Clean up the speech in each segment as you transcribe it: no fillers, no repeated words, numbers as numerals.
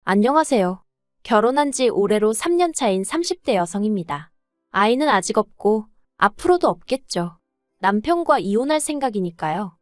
안녕하세요. 결혼한 지 올해로 3년 차인 30대 여성입니다. 아이는 아직 없고 앞으로도 없겠죠. 남편과 이혼할 생각이니까요.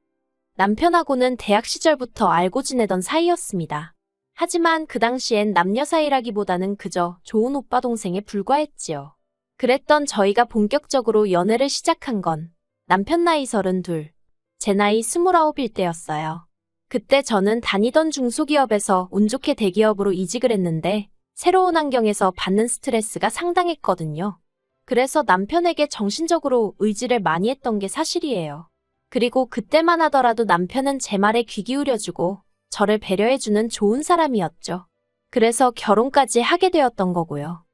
남편하고는 대학 시절부터 알고 지내던 사이였습니다. 하지만 그 당시엔 남녀 사이라기보다는 그저 좋은 오빠 동생에 불과했지요. 그랬던 저희가 본격적으로 연애를 시작한 건 남편 나이 32, 제 나이 29일 때였어요. 그때 저는 다니던 중소기업에서 운 좋게 대기업으로 이직을 했는데 새로운 환경에서 받는 스트레스가 상당했거든요. 그래서 남편에게 정신적으로 의지를 많이 했던 게 사실이에요. 그리고 그때만 하더라도 남편은 제 말에 귀 기울여주고 저를 배려해주는 좋은 사람이었죠. 그래서 결혼까지 하게 되었던 거고요.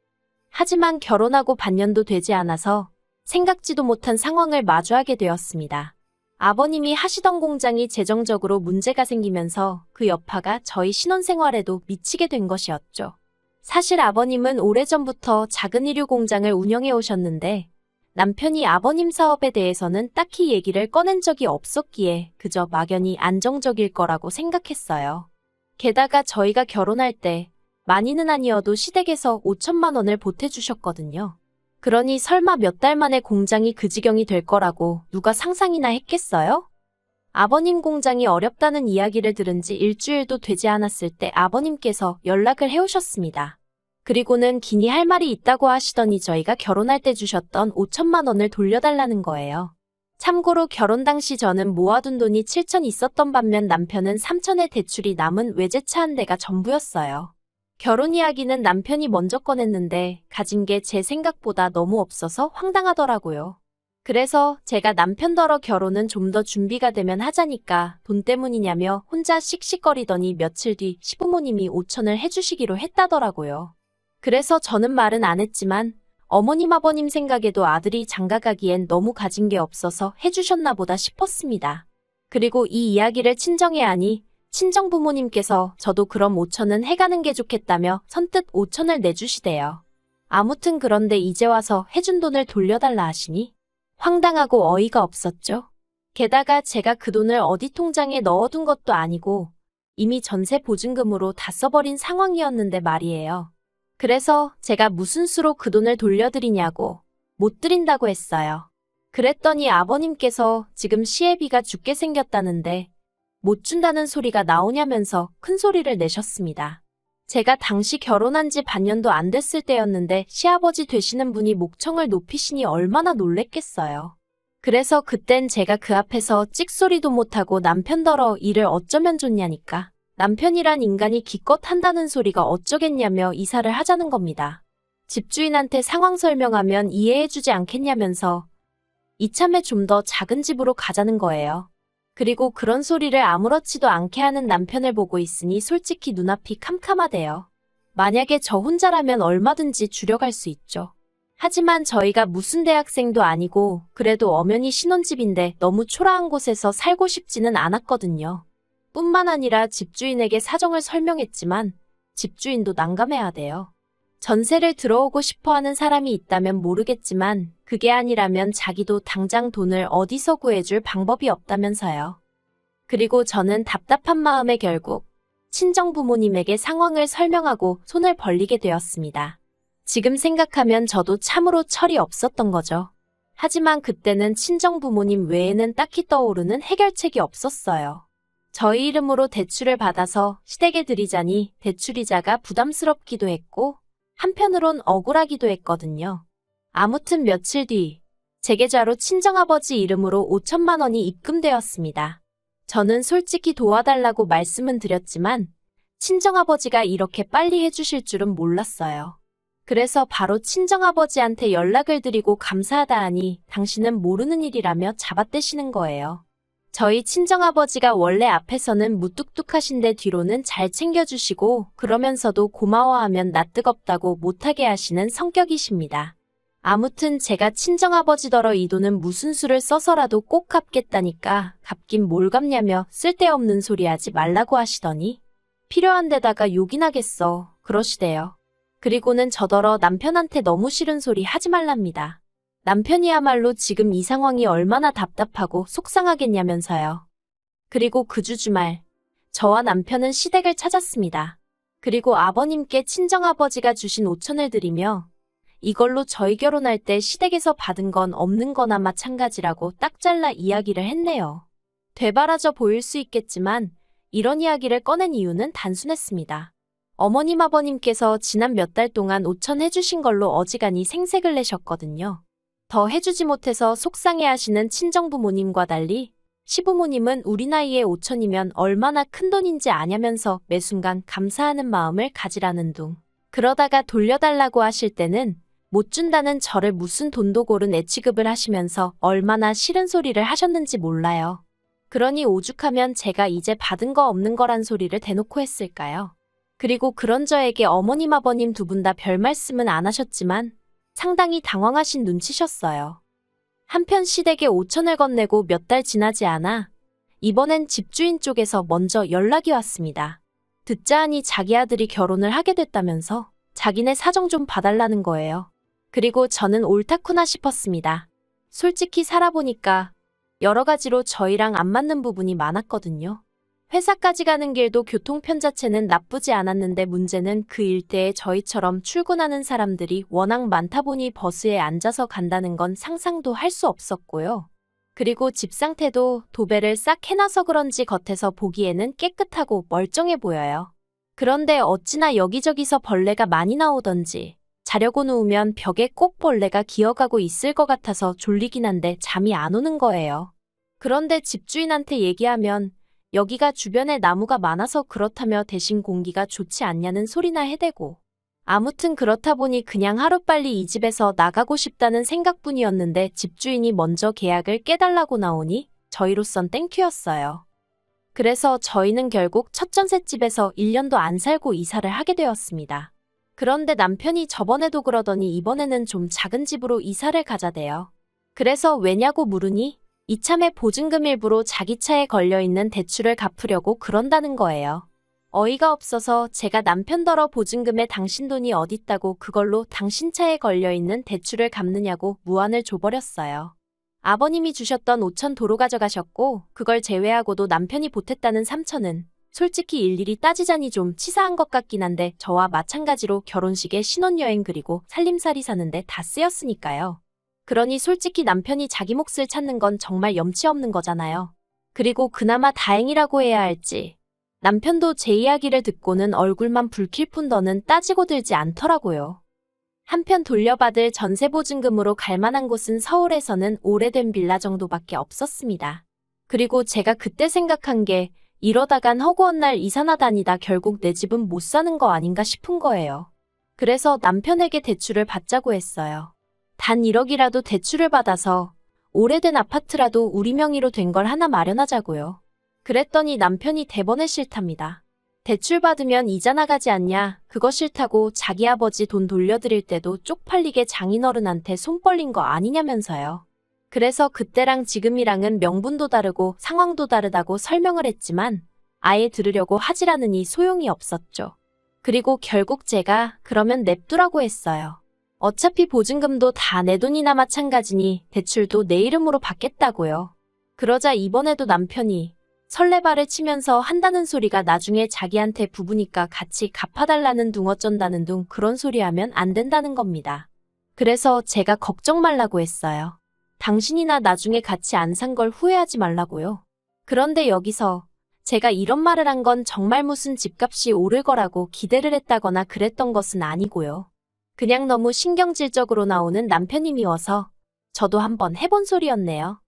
하지만 결혼하고 반년도 되지 않아서 생각지도 못한 상황을 마주하게 되었습니다. 아버님이 하시던 공장이 재정적으로 문제가 생기면서 그 여파가 저희 신혼생활에도 미치게 된 것이었죠. 사실 아버님은 오래전부터 작은 의류 공장을 운영해 오셨는데 남편이 아버님 사업에 대해서는 딱히 얘기를 꺼낸 적이 없었기에 그저 막연히 안정적일 거라고 생각했어요. 게다가 저희가 결혼할 때 많이는 아니어도 시댁에서 5천만 원을 보태주셨거든요. 그러니 설마 몇 달 만에 공장이 그 지경이 될 거라고 누가 상상이나 했겠어요? 아버님 공장이 어렵다는 이야기를 들은 지 일주일도 되지 않았을 때 아버님께서 연락을 해오셨습니다. 그리고는 기니 할 말이 있다고 하시더니 저희가 결혼할 때 주셨던 5천만 원을 돌려달라는 거예요. 참고로 결혼 당시 저는 모아둔 돈이 7천 있었던 반면 남편은 3천의 대출이 남은 외제차 한 대가 전부였어요. 결혼 이야기는 남편이 먼저 꺼냈는데 가진 게 제 생각보다 너무 없어서 황당하더라고요. 그래서 제가 남편더러 결혼은 좀 더 준비가 되면 하자니까 돈 때문이냐며 혼자 씩씩거리더니 며칠 뒤 시부모님이 5천을 해주시기로 했다더라고요. 그래서 저는 말은 안 했지만 어머님 아버님 생각에도 아들이 장가가기엔 너무 가진 게 없어서 해주셨나 보다 싶었습니다. 그리고 이 이야기를 친정에 하니 친정 부모님께서 저도 그럼 5천은 해가는 게 좋겠다며 선뜻 5천을 내주시대요. 아무튼 그런데 이제 와서 해준 돈을 돌려달라 하시니 황당하고 어이가 없었죠. 게다가 제가 그 돈을 어디 통장에 넣어둔 것도 아니고 이미 전세 보증금으로 다 써버린 상황이었는데 말이에요. 그래서 제가 무슨 수로 그 돈을 돌려드리냐고 못 드린다고 했어요. 그랬더니 아버님께서 지금 시애비가 죽게 생겼다는데 못 준다는 소리가 나오냐면서 큰 소리를 내셨습니다. 제가 당시 결혼한 지 반년도 안 됐을 때였는데 시아버지 되시는 분이 목청을 높이시니 얼마나 놀랬겠어요. 그래서 그땐 제가 그 앞에서 찍소리도 못하고 남편더러 일을 어쩌면 좋냐니까 남편이란 인간이 기껏 한다는 소리가 어쩌겠냐며 이사를 하자는 겁니다. 집주인한테 상황 설명하면 이해해주지 않겠냐면서 이참에 좀 더 작은 집으로 가자는 거예요. 그리고 그런 소리를 아무렇지도 않게 하는 남편을 보고 있으니 솔직히 눈앞이 캄캄하대요. 만약에 저 혼자라면 얼마든지 줄여갈 수 있죠. 하지만 저희가 무슨 대학생도 아니고 그래도 엄연히 신혼집인데 너무 초라한 곳에서 살고 싶지는 않았거든요. 뿐만 아니라 집주인에게 사정을 설명했지만 집주인도 난감해하대요. 전세를 들어오고 싶어하는 사람이 있다면 모르겠지만 그게 아니라면 자기도 당장 돈을 어디서 구해줄 방법이 없다면서요. 그리고 저는 답답한 마음에 결국 친정 부모님에게 상황을 설명하고 손을 벌리게 되었습니다. 지금 생각하면 저도 참으로 철이 없었던 거죠. 하지만 그때는 친정 부모님 외에는 딱히 떠오르는 해결책이 없었어요. 저희 이름으로 대출을 받아서 시댁에 드리자니 대출이자가 부담스럽기도 했고 한편으론 억울하기도 했거든요. 아무튼 며칠 뒤 제 계좌로 친정아버지 이름으로 5천만 원이 입금되었습니다. 저는 솔직히 도와달라고 말씀은 드렸지만 친정아버지가 이렇게 빨리 해주실 줄은 몰랐어요. 그래서 바로 친정아버지한테 연락을 드리고 감사하다 하니 당신은 모르는 일이라며 잡아떼시는 거예요. 저희 친정아버지가 원래 앞에서는 무뚝뚝하신데 뒤로는 잘 챙겨주시고 그러면서도 고마워하면 낯뜨겁다고 못하게 하시는 성격이십니다. 아무튼 제가 친정아버지더러 이 돈은 무슨 수를 써서라도 꼭 갚겠다니까 갚긴 뭘 갚냐며 쓸데없는 소리 하지 말라고 하시더니 필요한 데다가 욕이나 겠어 그러시대요. 그리고는 저더러 남편한테 너무 싫은 소리 하지 말랍니다. 남편이야말로 지금 이 상황이 얼마나 답답하고 속상하겠냐면서요. 그리고 그 주 주말 저와 남편은 시댁을 찾았습니다. 그리고 아버님께 친정아버지가 주신 5천을 드리며 이걸로 저희 결혼할 때 시댁에서 받은 건 없는 거나 마찬가지라고 딱 잘라 이야기를 했네요. 되바라져 보일 수 있겠지만 이런 이야기를 꺼낸 이유는 단순했습니다. 어머님 아버님께서 지난 몇 달 동안 5천 해주신 걸로 어지간히 생색을 내셨거든요. 더 해주지 못해서 속상해하시는 친정부모님과 달리 시부모님은 우리 나이에 5천이면 얼마나 큰 돈인지 아냐면서 매 순간 감사하는 마음을 가지라는 둥. 그러다가 돌려달라고 하실 때는 못 준다는 저를 무슨 돈도 고른 애취급을 하시면서 얼마나 싫은 소리를 하셨는지 몰라요. 그러니 오죽하면 제가 이제 받은 거 없는 거란 소리를 대놓고 했을까요? 그리고 그런 저에게 어머님 아버님 두 분 다 별 말씀은 안 하셨지만 상당히 당황하신 눈치셨어요. 한편 시댁에 5천을 건네고 몇 달 지나지 않아 이번엔 집주인 쪽에서 먼저 연락이 왔습니다. 듣자 하니 자기 아들이 결혼을 하게 됐다면서 자기네 사정 좀 봐달라는 거예요. 그리고 저는 옳다구나 싶었습니다. 솔직히 살아보니까 여러 가지로 저희랑 안 맞는 부분이 많았거든요. 회사까지 가는 길도 교통편 자체는 나쁘지 않았는데 문제는 그 일대에 저희처럼 출근하는 사람들이 워낙 많다 보니 버스에 앉아서 간다는 건 상상도 할 수 없었고요. 그리고 집 상태도 도배를 싹 해놔서 그런지 겉에서 보기에는 깨끗하고 멀쩡해 보여요. 그런데 어찌나 여기저기서 벌레가 많이 나오던지 자려고 누우면 벽에 꼭 벌레가 기어가고 있을 것 같아서 졸리긴 한데 잠이 안 오는 거예요. 그런데 집주인한테 얘기하면 여기가 주변에 나무가 많아서 그렇다며 대신 공기가 좋지 않냐는 소리나 해대고 아무튼 그렇다 보니 그냥 하루빨리 이 집에서 나가고 싶다는 생각뿐이었는데 집주인이 먼저 계약을 깨달라고 나오니 저희로선 땡큐였어요. 그래서 저희는 결국 첫 전셋집에서 1년도 안 살고 이사를 하게 되었습니다. 그런데 남편이 저번에도 그러더니 이번에는 좀 작은 집으로 이사를 가자대요. 그래서 왜냐고 물으니 이참에 보증금 일부로 자기 차에 걸려있는 대출을 갚으려고 그런다는 거예요. 어이가 없어서 제가 남편더러 보증금에 당신 돈이 어딨다고 그걸로 당신 차에 걸려있는 대출을 갚느냐고 무안을 줘버렸어요. 아버님이 주셨던 5천 도로 가져가셨고 그걸 제외하고도 남편이 보탰다는 3천은 솔직히 일일이 따지자니 좀 치사한 것 같긴 한데 저와 마찬가지로 결혼식에 신혼여행 그리고 살림살이 사는데 다 쓰였으니까요. 그러니 솔직히 남편이 자기 몫을 찾는 건 정말 염치 없는 거잖아요. 그리고 그나마 다행이라고 해야 할지 남편도 제 이야기를 듣고는 얼굴만 붉힐 뿐 더는 따지고 들지 않더라고요. 한편 돌려받을 전세보증금으로 갈 만한 곳은 서울에서는 오래된 빌라 정도밖에 없었습니다. 그리고 제가 그때 생각한 게 이러다간 허구한 날 이사나 다니다 결국 내 집은 못 사는 거 아닌가 싶은 거예요. 그래서 남편에게 대출을 받자고 했어요. 단 1억이라도 대출을 받아서 오래된 아파트라도 우리 명의로 된 걸 하나 마련하자고요. 그랬더니 남편이 대번에 싫답니다. 대출 받으면 이자 나가지 않냐, 그거 싫다고 자기 아버지 돈 돌려드릴 때도 쪽팔리게 장인어른한테 손 벌린 거 아니냐면서요. 그래서 그때랑 지금이랑은 명분도 다르고 상황도 다르다고 설명을 했지만 아예 들으려고 하질 않으니 소용이 없었죠. 그리고 결국 제가 그러면 냅두라고 했어요. 어차피 보증금도 다 내 돈이나 마찬가지니 대출도 내 이름으로 받겠다고요. 그러자 이번에도 남편이 설레발을 치면서 한다는 소리가 나중에 자기한테 부부니까 같이 갚아달라는 둥 어쩐다는 둥 그런 소리 하면 안 된다는 겁니다. 그래서 제가 걱정 말라고 했어요. 당신이나 나중에 같이 안 산 걸 후회하지 말라고요. 그런데 여기서 제가 이런 말을 한 건 정말 무슨 집값이 오를 거라고 기대를 했다거나 그랬던 것은 아니고요. 그냥 너무 신경질적으로 나오는 남편이 미워서 저도 한번 해본 소리였네요.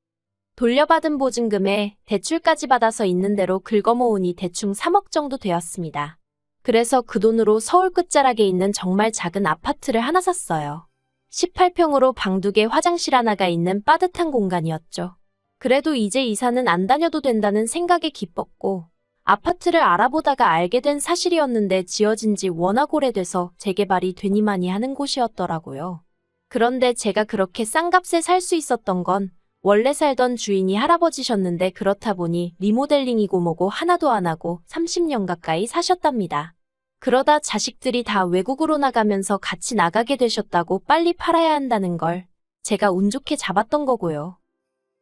돌려받은 보증금에 대출까지 받아서 있는 대로 긁어모으니 대충 3억 정도 되었습니다. 그래서 그 돈으로 서울 끝자락에 있는 정말 작은 아파트를 하나 샀어요. 18평으로 방 2개 화장실 하나가 있는 빠듯한 공간이었죠. 그래도 이제 이사는 안 다녀도 된다는 생각에 기뻤고 아파트를 알아보다가 알게 된 사실이었는데 지어진 지 워낙 오래돼서 재개발이 되니마니 하는 곳이었더라고요. 그런데 제가 그렇게 싼 값에 살 수 있었던 건 원래 살던 주인이 할아버지셨는데 그렇다 보니 리모델링이고 뭐고 하나도 안 하고 30년 가까이 사셨답니다. 그러다 자식들이 다 외국으로 나가면서 같이 나가게 되셨다고 빨리 팔아야 한다는 걸 제가 운 좋게 잡았던 거고요.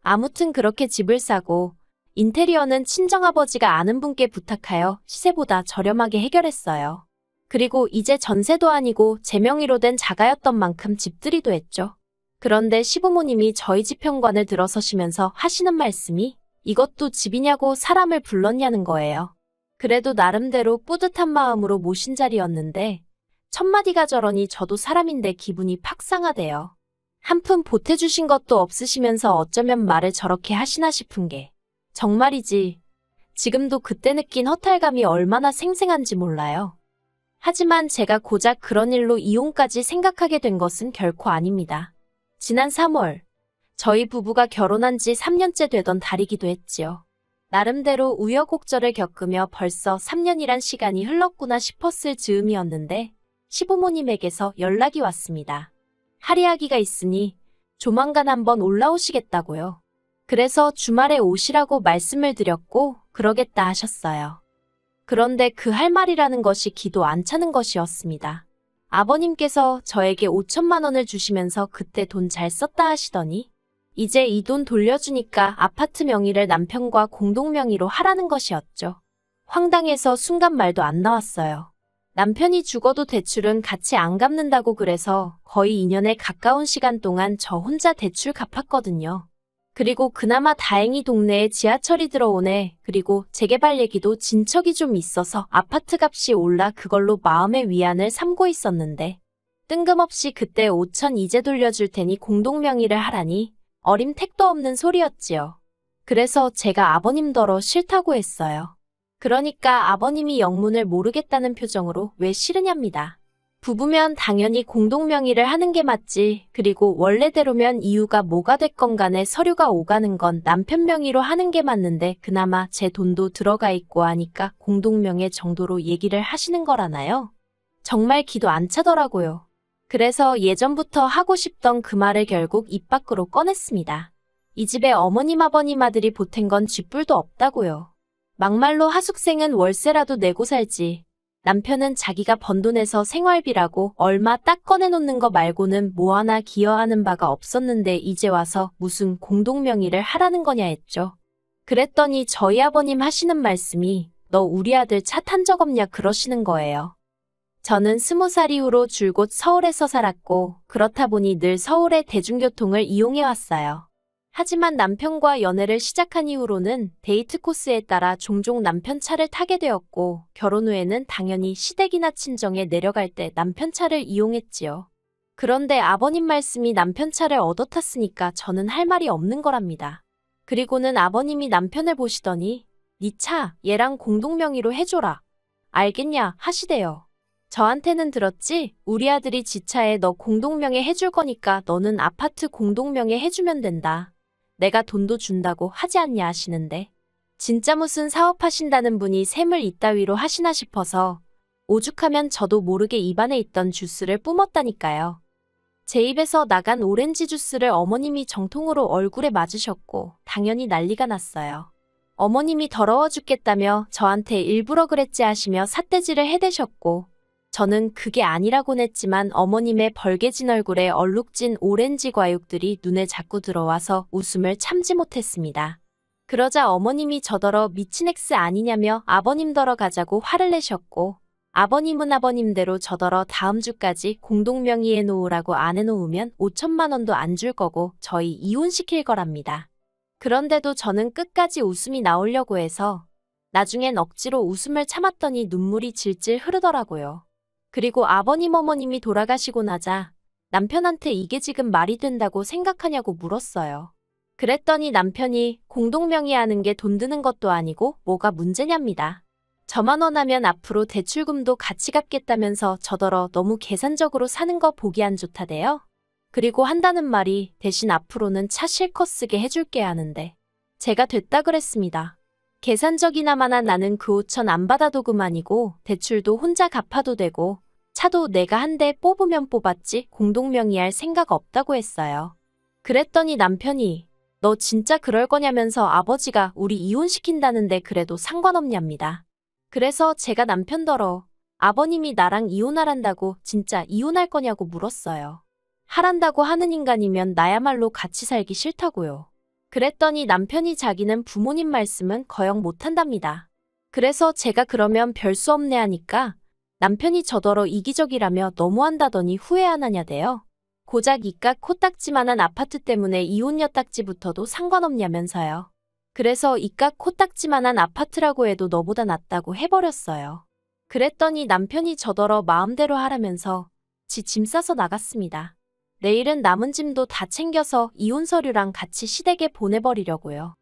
아무튼 그렇게 집을 사고 인테리어는 친정아버지가 아는 분께 부탁하여 시세보다 저렴하게 해결했어요. 그리고 이제 전세도 아니고 제 명의로 된 자가였던 만큼 집들이도 했죠. 그런데 시부모님이 저희 집 현관을 들어서시면서 하시는 말씀이 이것도 집이냐고 사람을 불렀냐는 거예요. 그래도 나름대로 뿌듯한 마음으로 모신 자리였는데 첫마디가 저러니 저도 사람인데 기분이 팍 상하대요. 한 푼 보태주신 것도 없으시면서 어쩌면 말을 저렇게 하시나 싶은 게 정말이지. 지금도 그때 느낀 허탈감이 얼마나 생생한지 몰라요. 하지만 제가 고작 그런 일로 이혼까지 생각하게 된 것은 결코 아닙니다. 지난 3월, 저희 부부가 결혼한 지 3년째 되던 달이기도 했지요. 나름대로 우여곡절을 겪으며 벌써 3년이란 시간이 흘렀구나 싶었을 즈음이었는데 시부모님에게서 연락이 왔습니다. 할이야기가 있으니 조만간 한번 올라오시겠다고요. 그래서 주말에 오시라고 말씀을 드렸고 그러겠다 하셨어요. 그런데 그 할 말이라는 것이 기도 안 차는 것이었습니다. 아버님께서 저에게 5천만 원을 주시면서 그때 돈 잘 썼다 하시더니 이제 이 돈 돌려주니까 아파트 명의를 남편과 공동 명의로 하라는 것이었죠. 황당해서 순간 말도 안 나왔어요. 남편이 죽어도 대출은 같이 안 갚는다고 그래서 거의 2년에 가까운 시간 동안 저 혼자 대출 갚았거든요. 그리고 그나마 다행히 동네에 지하철이 들어오네. 그리고 재개발 얘기도 진척이 좀 있어서 아파트 값이 올라 그걸로 마음의 위안을 삼고 있었는데 뜬금없이 그때 5천 이제 돌려줄 테니 공동명의를 하라니 어림 택도 없는 소리였지요. 그래서 제가 아버님더러 싫다고 했어요. 그러니까 아버님이 영문을 모르겠다는 표정으로 왜 싫으냐입니다. 부부면 당연히 공동명의를 하는 게 맞지. 그리고 원래대로면 이유가 뭐가 됐건 간에 서류가 오가는 건 남편 명의로 하는 게 맞는데 그나마 제 돈도 들어가 있고 하니까 공동명의 정도로 얘기를 하시는 거라나요? 정말 기도 안 차더라고요. 그래서 예전부터 하고 싶던 그 말을 결국 입 밖으로 꺼냈습니다. 이 집에 어머님 아버님 아들이 보탠 건 쥐뿔도 없다고요. 막말로 하숙생은 월세라도 내고 살지. 남편은 자기가 번 돈에서 생활비라고 얼마 딱 꺼내놓는 거 말고는 뭐 하나 기여하는 바가 없었는데 이제 와서 무슨 공동명의를 하라는 거냐 했죠. 그랬더니 저희 아버님 하시는 말씀이 너 우리 아들 차 탄 적 없냐 그러시는 거예요. 저는 20살 이후로 줄곧 서울에서 살았고 그렇다 보니 늘 서울의 대중교통을 이용해왔어요. 하지만 남편과 연애를 시작한 이후로는 데이트 코스에 따라 종종 남편 차를 타게 되었고 결혼 후에는 당연히 시댁이나 친정에 내려갈 때 남편 차를 이용했지요. 그런데 아버님 말씀이 남편 차를 얻어 탔으니까 저는 할 말이 없는 거랍니다. 그리고는 아버님이 남편을 보시더니 네 차 얘랑 공동명의로 해줘라. 알겠냐 하시대요. 저한테는 들었지? 우리 아들이 지 차에 너 공동명의 해줄 거니까 너는 아파트 공동명의 해주면 된다. 내가 돈도 준다고 하지 않냐 하시는데 진짜 무슨 사업하신다는 분이 셈을 이따위로 하시나 싶어서 오죽하면 저도 모르게 입안에 있던 주스를 뿜었다니까요. 제 입에서 나간 오렌지 주스를 어머님이 정통으로 얼굴에 맞으셨고 당연히 난리가 났어요. 어머님이 더러워 죽겠다며 저한테 일부러 그랬지 하시며 삿대질을 해대셨고 저는 그게 아니라곤 했지만 어머님의 벌개진 얼굴에 얼룩진 오렌지 과육들이 눈에 자꾸 들어와서 웃음을 참지 못했습니다. 그러자 어머님이 저더러 미친 엑스 아니냐며 아버님더러 가자고 화를 내셨고 아버님은 아버님대로 저더러 다음 주까지 공동명의에 놓으라고 안 해놓으면 5천만 원도 안 줄 거고 저희 이혼시킬 거랍니다. 그런데도 저는 끝까지 웃음이 나오려고 해서 나중엔 억지로 웃음을 참았더니 눈물이 질질 흐르더라고요. 그리고 아버님 어머님이 돌아가시고 나자 남편한테 이게 지금 말이 된다고 생각하냐고 물었어요. 그랬더니 남편이 공동명의하는 게 돈 드는 것도 아니고 뭐가 문제냐입니다. 저만 원하면 앞으로 대출금도 같이 갚겠다면서 저더러 너무 계산적으로 사는 거 보기 안 좋다대요. 그리고 한다는 말이 대신 앞으로는 차 실컷 쓰게 해줄게 하는데 제가 됐다 그랬습니다. 계산적이나마나 나는 그 5천 안 받아도 그만이고 대출도 혼자 갚아도 되고 차도 내가 한 대 뽑으면 뽑았지 공동명의할 생각 없다고 했어요. 그랬더니 남편이 너 진짜 그럴 거냐면서 아버지가 우리 이혼시킨다는데 그래도 상관없냐입니다. 그래서 제가 남편더러 아버님이 나랑 이혼하란다고 진짜 이혼할 거냐고 물었어요. 하란다고 하는 인간이면 나야말로 같이 살기 싫다고요. 그랬더니 남편이 자기는 부모님 말씀은 거역 못한답니다. 그래서 제가 그러면 별 수 없네 하니까 남편이 저더러 이기적이라며 너무한다더니 후회 안 하냐대요. 고작 이깟 코딱지만한 아파트 때문에 이혼 엿딱지부터도 상관없냐면서요. 그래서 이깟 코딱지만한 아파트라고 해도 너보다 낫다고 해버렸어요. 그랬더니 남편이 저더러 마음대로 하라면서 지 짐 싸서 나갔습니다. 내일은 남은 짐도 다 챙겨서 이혼 서류랑 같이 시댁에 보내버리려고요.